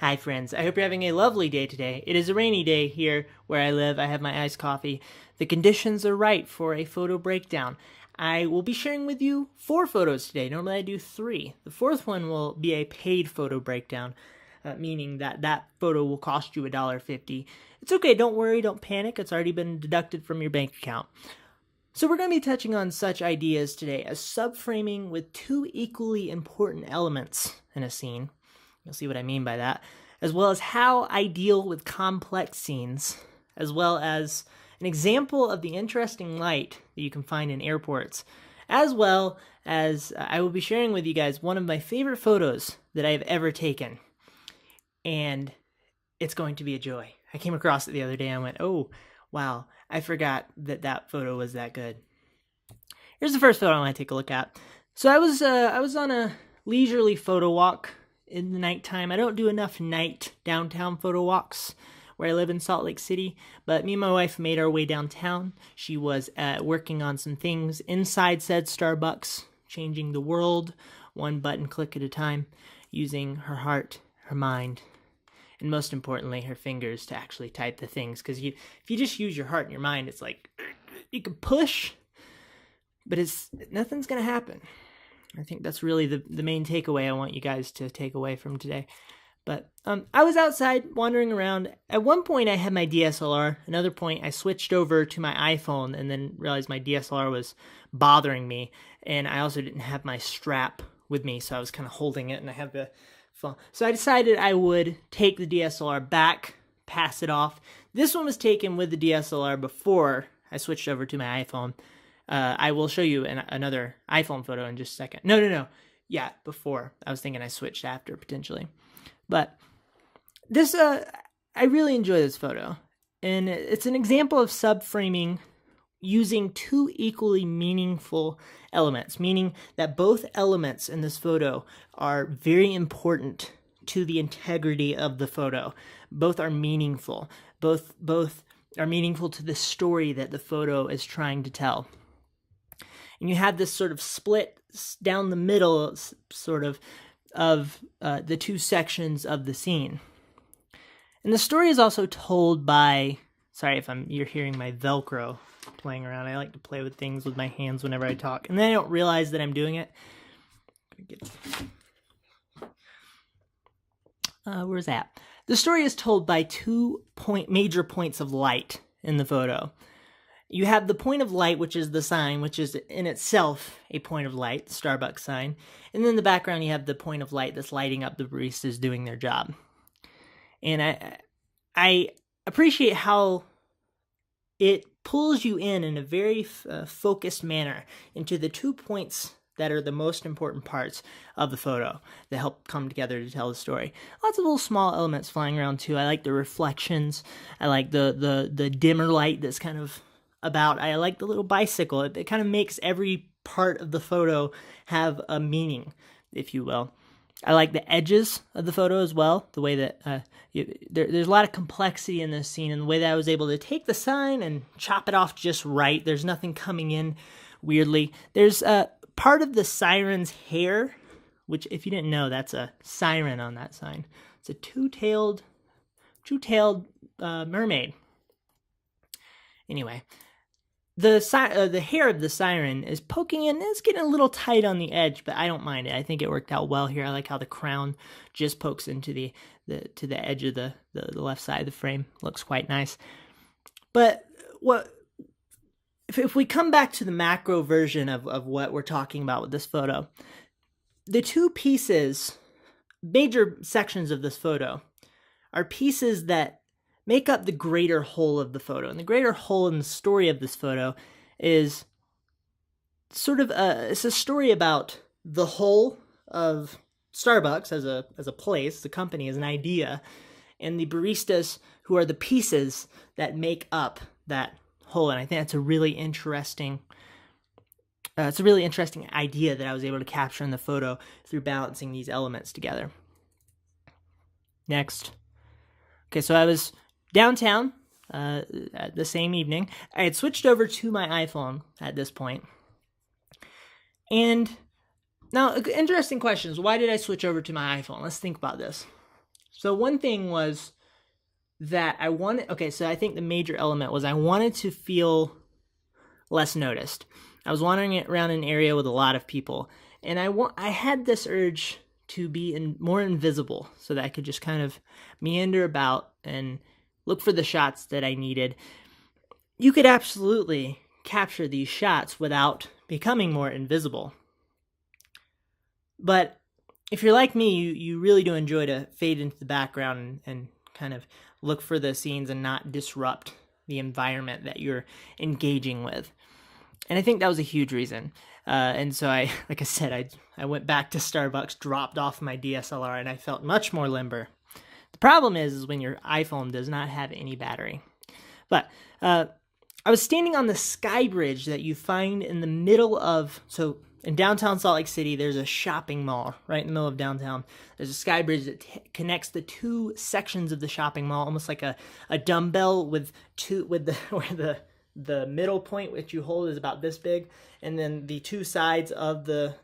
Hi friends, I hope you're having a lovely day today. It is a rainy day here where I live. I have my iced coffee. The conditions are right for a photo breakdown. I will be sharing with you 4 photos today. Normally I do 3. The 4th one will be a paid photo breakdown, meaning that photo will cost you $1.50. It's okay, don't worry, don't panic. It's already been deducted from your bank account. So we're going to be touching on such ideas today as subframing with 2 equally important elements in a scene. You'll see what I mean by that, as well as how I deal with complex scenes, as well as an example of the interesting light that you can find in airports, as well as I will be sharing with you guys one of my favorite photos that I've ever taken, and it's going to be a joy. I came across it the other day and I went, oh, wow, I forgot that photo was that good. Here's the first photo I want to take a look at. So I was on a leisurely photo walk in the nighttime. I don't do enough night downtown photo walks where I live in Salt Lake City, but me and my wife made our way downtown. She was working on some things inside said Starbucks, changing the world one button click at a time, using her heart, her mind, and most importantly, her fingers to actually type the things. Because if you just use your heart and your mind, it's like you can push, but nothing's gonna happen. I think that's really the main takeaway I want you guys to take away from today. But I was outside wandering around. At one point, I had my DSLR. Another point, I switched over to my iPhone and then realized my DSLR was bothering me. And I also didn't have my strap with me, so I was kind of holding it, and I have the phone. So I decided I would take the DSLR back, pass it off. This one was taken with the DSLR before I switched over to my iPhone. I will show you another iPhone photo in just a second. No. Yeah, before. I was thinking I switched after, potentially. But this, I really enjoy this photo. And it's an example of subframing using 2 equally meaningful elements, meaning that both elements in this photo are very important to the integrity of the photo. Both are meaningful. Both are meaningful to the story that the photo is trying to tell. And you have this sort of split down the middle, sort of the 2 sections of the scene. And the story is also told by, sorry if you're hearing my Velcro playing around. I like to play with things with my hands whenever I talk, and then I don't realize that I'm doing it. Where's that? The story is told by 2 major points of light in the photo. You have the point of light, which is the sign, which is in itself a point of light, the Starbucks sign. And then in the background, you have the point of light that's lighting up the baristas doing their job. And I appreciate how it pulls you in a very focused manner into the 2 points that are the most important parts of the photo that help come together to tell the story. Lots of little small elements flying around too. I like the reflections. I like the dimmer light that's kind of I like the little bicycle. It kind of makes every part of the photo have a meaning, if you will. I like the edges of the photo as well, the way that there's a lot of complexity in this scene, and the way that I was able to take the sign and chop it off just right. There's nothing coming in weirdly. There's part of the siren's hair, which if you didn't know, that's a siren on that sign. It's a two-tailed mermaid. Anyway, the hair of the siren is poking in. It's getting a little tight on the edge, but I don't mind it. I think it worked out well here. I like how the crown just pokes into the edge of the left side of the frame. Looks quite nice. But if we come back to the macro version of what we're talking about with this photo, the 2 pieces, major sections of this photo, are pieces that make up the greater whole of the photo. And the greater whole in the story of this photo is sort of it's a story about the whole of Starbucks as a place, as a company, as an idea, and the baristas who are the pieces that make up that whole. And I think that's a really interesting idea that I was able to capture in the photo through balancing these elements together. Next. Okay, so I was downtown the same evening. I had switched over to my iPhone at this point. And now, interesting questions. Why did I switch over to my iPhone? Let's think about this. So one thing was that so I think the major element was I wanted to feel less noticed. I was wandering around an area with a lot of people, and I had this urge to be more invisible so that I could just kind of meander about and look for the shots that I needed. You could absolutely capture these shots without becoming more invisible. But if you're like me, you really do enjoy to fade into the background and kind of look for the scenes and not disrupt the environment that you're engaging with. And I think that was a huge reason. And so I went back to Starbucks, dropped off my DSLR, and I felt much more limber. The problem is when your iPhone does not have any battery. But I was standing on the sky bridge that you find in the middle of, so in downtown Salt Lake City, there's a shopping mall right in the middle of downtown. There's a sky bridge that connects the two sections of the shopping mall, almost like a dumbbell where the middle point which you hold is about this big, and then the two sides of the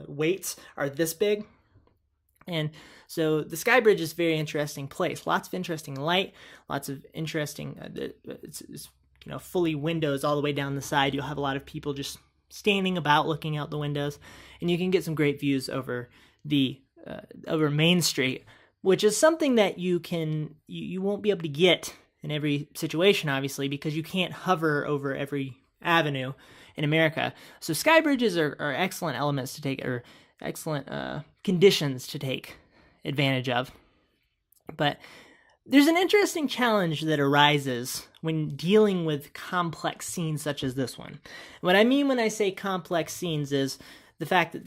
weights are this big. And so the sky bridge is a very interesting place. Lots of interesting light, lots of interesting, it's fully windows all the way down the side. You'll have a lot of people just standing about looking out the windows, and you can get some great views over over Main Street, which is something that you won't be able to get in every situation, obviously, because you can't hover over every avenue in America. So sky bridges are excellent elements to take, or excellent conditions to take advantage of. But there's an interesting challenge that arises when dealing with complex scenes such as this one. What I mean when I say complex scenes is the fact that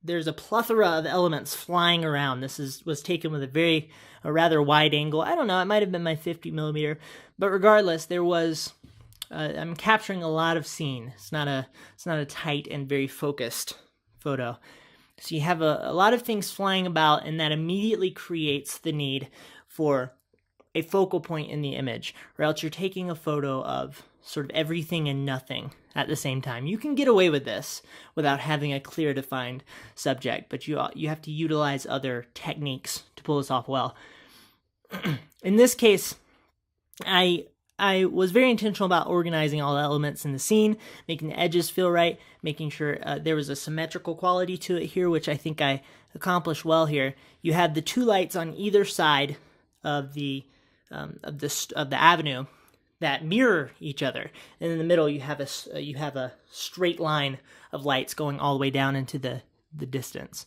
there's a plethora of elements flying around. This was taken with a rather wide angle. I don't know, it might have been my 50 millimeter, but regardless, I'm capturing a lot of scene. It's not a tight and very focused photo. So you have a lot of things flying about, and that immediately creates the need for a focal point in the image, or else you're taking a photo of sort of everything and nothing at the same time. You can get away with this without having a clear defined subject, but you have to utilize other techniques to pull this off well. In this case, I was very intentional about organizing all the elements in the scene, making the edges feel right, making sure there was a symmetrical quality to it here, which I think I accomplished well here. You have the two lights on either side of the avenue that mirror each other, and in the middle you have a straight line of lights going all the way down into the distance.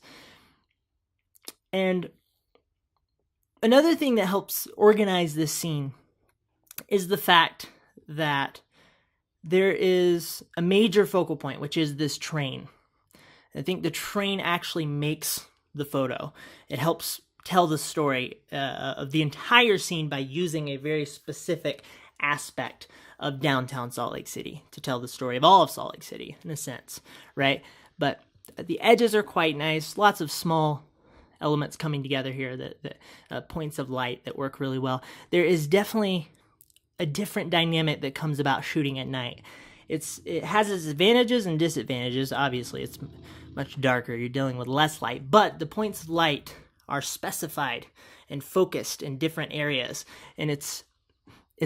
And another thing that helps organize this scene is the fact that there is a major focal point, which is this train. I think the train actually makes the photo. It helps tell the story of the entire scene by using a very specific aspect of downtown Salt Lake City to tell the story of all of Salt Lake City, in a sense, right? But the edges are quite nice, lots of small elements coming together here, that points of light that work really well. There is definitely a different dynamic that comes about shooting at night. It has its advantages and disadvantages. Obviously, it's much darker. You're dealing with less light, but the points of light are specified and focused in different areas, and it's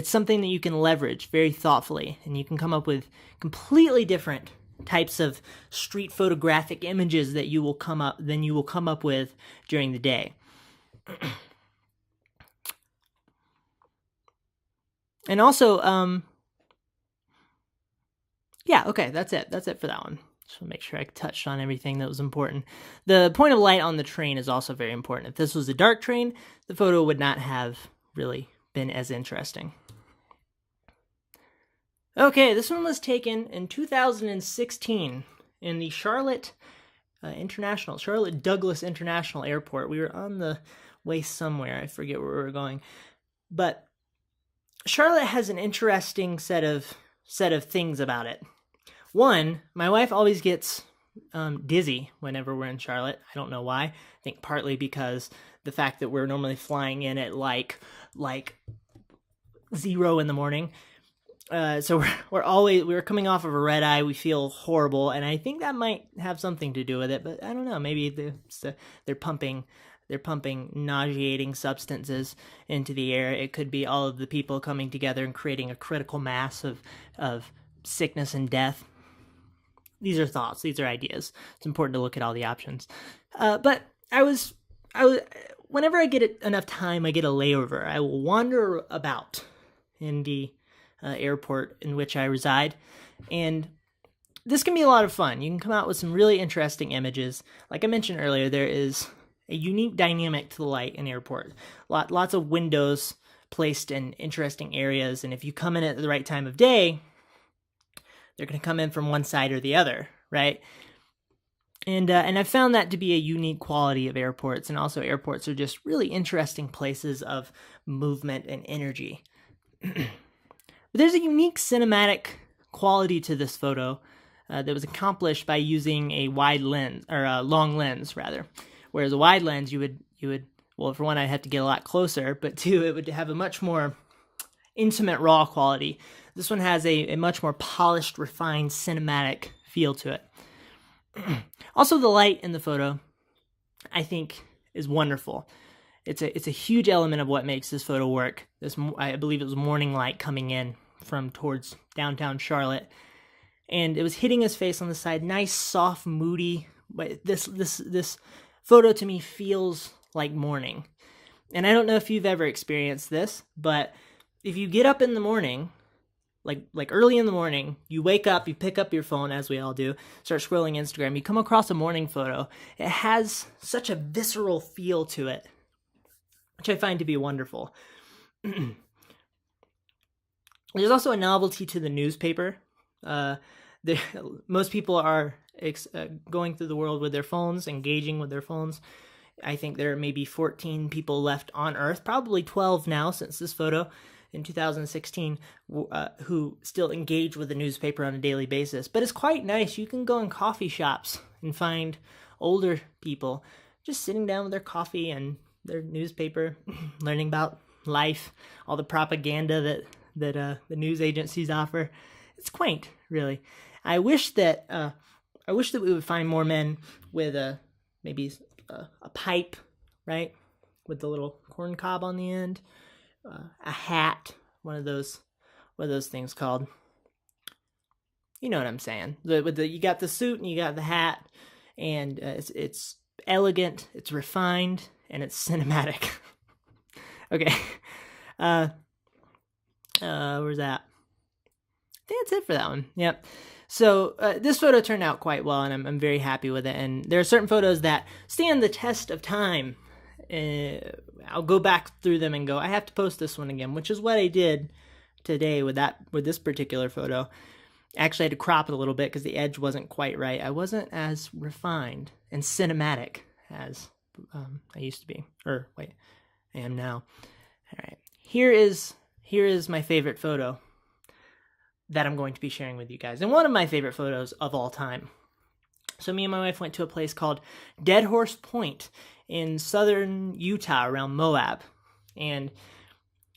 something that you can leverage very thoughtfully, and you can come up with completely different types of street photographic images that you will come up with during the day. And also, yeah, okay, that's it. That's it for that one. Just want to make sure I touched on everything that was important. The point of light on the train is also very important. If this was a dark train, the photo would not have really been as interesting. Okay, this one was taken in 2016 in the Charlotte Douglas International Airport. We were on the way somewhere. I forget where we were going. But Charlotte has an interesting set of things about it. One, my wife always gets dizzy whenever we're in Charlotte. I don't know why. I think partly because the fact that we're normally flying in at like 0 in the morning. So we're coming off of a red eye. We feel horrible, and I think that might have something to do with it. But I don't know. Maybe they're pumping they're pumping nauseating substances into the air. It could be all of the people coming together and creating a critical mass of sickness and death. These are thoughts. These are ideas. It's important to look at all the options. But I was, whenever I get enough time, I get a layover. I will wander about in the airport in which I reside, and this can be a lot of fun. You can come out with some really interesting images. Like I mentioned earlier, there is a unique dynamic to the light in airport. Lots of windows placed in interesting areas, and if you come in at the right time of day, they're going to come in from one side or the other, right? And I've found that to be a unique quality of airports, and also airports are just really interesting places of movement and energy. But there's a unique cinematic quality to this photo that was accomplished by using a wide lens, or a long lens rather. Whereas a wide lens, you would well, for one, I'd have to get a lot closer, but two, it would have a much more intimate, raw quality. This one has a much more polished, refined, cinematic feel to it. Also, the light in the photo, I think, is wonderful. It's a huge element of what makes this photo work. I believe it was morning light coming in from towards downtown Charlotte, and it was hitting his face on the side. Nice, soft, moody. But this photo to me feels like morning. And I don't know if you've ever experienced this, but if you get up in the morning, like early in the morning, you wake up, you pick up your phone, as we all do, start scrolling Instagram, you come across a morning photo, it has such a visceral feel to it, which I find to be wonderful. There's also a novelty to the newspaper. Most people are going through the world with their phones, engaging with their phones. I think there are maybe 14 people left on Earth, probably 12 now since this photo in 2016, who still engage with the newspaper on a daily basis. But it's quite nice. You can go in coffee shops and find older people just sitting down with their coffee and their newspaper, learning about life, all the propaganda that the news agencies offer. It's quaint, really. I wish that we would find more men with maybe a pipe, right, with the little corn cob on the end, a hat, one of those things called. You know what I'm saying? You got the suit and you got the hat, and it's elegant, it's refined, and it's cinematic. Okay, where's that? I think that's it for that one. Yep. So this photo turned out quite well, and I'm very happy with it. And there are certain photos that stand the test of time. I'll go back through them and go, I have to post this one again, which is what I did today with this particular photo. Actually, I had to crop it a little bit because the edge wasn't quite right. I wasn't as refined and cinematic as I used to be. Or wait, I am now. All right, here is my favorite photo that I'm going to be sharing with you guys, and one of my favorite photos of all time. So me and my wife went to a place called Dead Horse Point in southern Utah around Moab. And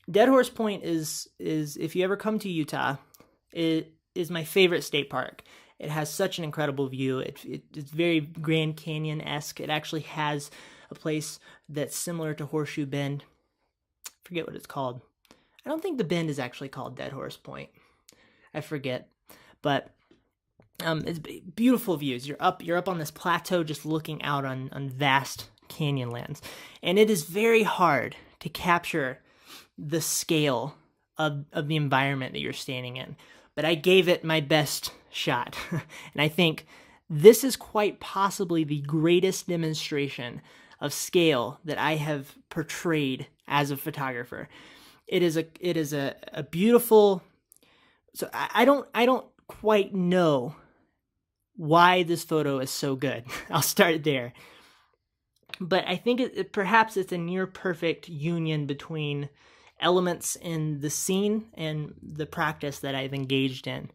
Dead Horse Point is if you ever come to Utah, it is my favorite state park. It has such an incredible view. It's very Grand Canyon-esque. It actually has a place that's similar to Horseshoe Bend. I forget what it's called. I don't think the bend is actually called Dead Horse Point. I forget, but it's beautiful views. You're up on this plateau, just looking out on vast canyon lands, and it is very hard to capture the scale of the environment that you're standing in. But I gave it my best shot, and I think this is quite possibly the greatest demonstration of scale that I have portrayed as a photographer. It is a beautiful. So I don't quite know why this photo is so good. I'll start there. But I think perhaps it's a near perfect union between elements in the scene and the practice that I've engaged in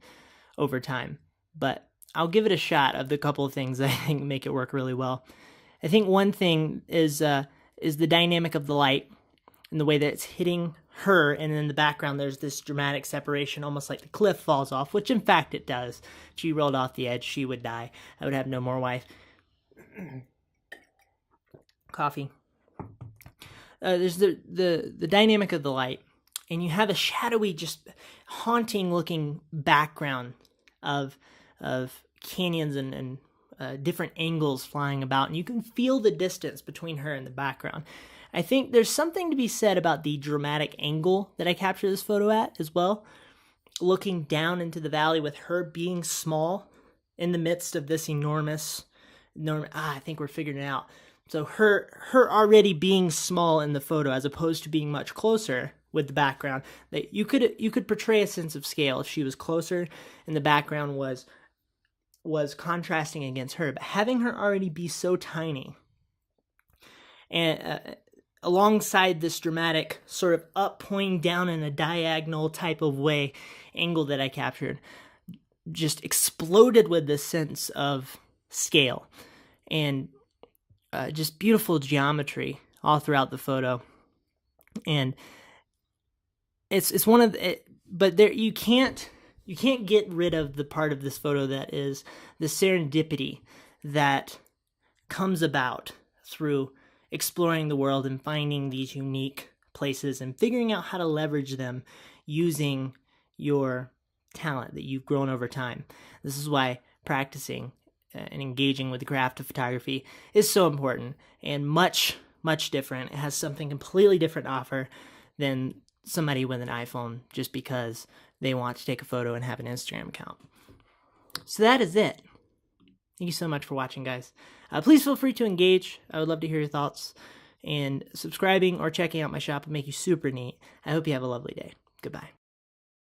over time. But I'll give it a shot of the couple of things that I think make it work really well. I think one thing is the dynamic of the light and the way that it's hitting her, and in the background there's this dramatic separation, almost like the cliff falls off, which in fact it does. If she rolled off the edge, she would die. I would have no more wife. Coffee. there's the dynamic of the light, and you have a shadowy, just haunting looking background of canyons and different angles flying about, and you can feel the distance between her and the background. I think there's something to be said about the dramatic angle that I captured this photo at as well, looking down into the valley with her being small in the midst of this enormous, I think we're figuring it out. So her already being small in the photo as opposed to being much closer with the background, that you could portray a sense of scale if she was closer and the background was contrasting against her. But having her already be so tiny, and alongside this dramatic sort of up, pointing down in a diagonal type of way angle that I captured, just exploded with this sense of scale and just beautiful geometry all throughout the photo. And it's one of the, but there you can't get rid of the part of this photo that is the serendipity that comes about through exploring the world and finding these unique places and figuring out how to leverage them using your talent that you've grown over time. This is why practicing and engaging with the craft of photography is so important and much different. It has something completely different to offer than somebody with an iPhone just because they want to take a photo and have an Instagram account. So that is it. Thank you so much for watching, guys. Please feel free to engage. I would love to hear your thoughts. And subscribing or checking out my shop would make you super neat. I hope you have a lovely day. Goodbye.